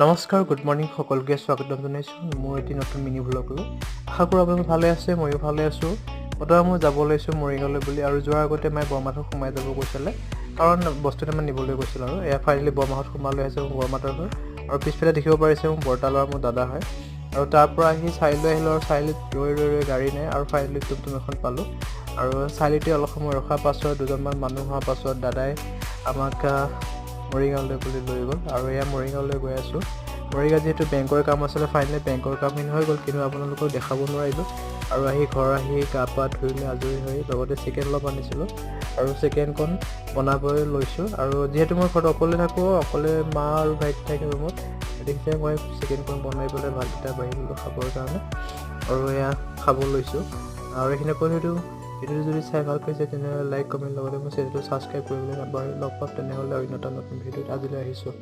নমস্কাৰ, good morning সকলোকে স্বাগতম জনাইছোঁ মোৰ এটি নতুন মিনি ভ্লগলৈ। আশা কৰোঁ আপোনালোক ভালে আছে, ময়ো ভালে আছোঁ। বৰ্তমান মই যাব লৈছোঁ মৰিগাঁৱলৈ বুলি, আৰু যোৱাৰ আগতে মই বৰমাহত সোমাই যাব কৈছিলে, কাৰণ বস্তু এটা নিবলৈ গৈছিল। আৰু এয়া ফাইনেলি বৰমাহত সোমালৈ আছে মোৰ বৰমাহঁতৰ ঘৰ। আৰু পিছফালে দেখিব পাৰিছে মোৰ বৰ্তা ল'ৰা, মোৰ দাদা হয়। আৰু তাৰ পৰা আহি চাৰিআলি আহিলোঁ, আৰু চাৰিআলিত ৰৈ গাড়ী নাই, আৰু ফাইনেলি টুমটুম এখন পালোঁ। আৰু চাৰিআলিতে অলপ সময় ৰখাৰ পাছত দুজনমান মানুহ হোৱাৰ পাছত দাদাই আমাক মৰিগাঁৱলৈ বুলি লৈ গ'ল, আৰু এয়া মৰিগাঁৱলৈ গৈ আছোঁ। মৰিগাঁৱত যিহেতু বেংকৰ কাম আছিলে, ফাইনেলি বেংকৰ কামখিনি হৈ গ'ল, কিন্তু আপোনালোকক দেখাব নোৱাৰিলোঁ। আৰু ঘৰ আহি গা পা ধুই লৈ আজৰি হৈ লগতে চিকেন অলপ আনিছিলোঁ, আৰু চিকেনকণ বনাবলৈ লৈছোঁ। আৰু যিহেতু মই ঘৰত অকলে থাকোঁ, অকলে মা আৰু ভাইটি থাকে ৰুমত, দেখিছে মই চিকেনকণ বনাই পেলাই ভাতকেইটা বাঢ়ি গ'লোঁ খাবৰ কাৰণে, আৰু এয়া খাব লৈছোঁ। আৰু এইখিনি কৰিলোঁ। ভিডিঅ'টো যদি চাই ভাল পাইছে তেনেহ'লে লাইক, কমেণ্ট লগতে মোৰ চেনেলটো ছাবস্ক্ৰাইব কৰিবলৈ নাপাহৰিব। লগ পাম তেনেহ'লে অন্য এটা নতুন ভিডিঅ'ত। আজিলৈ আহিছোঁ।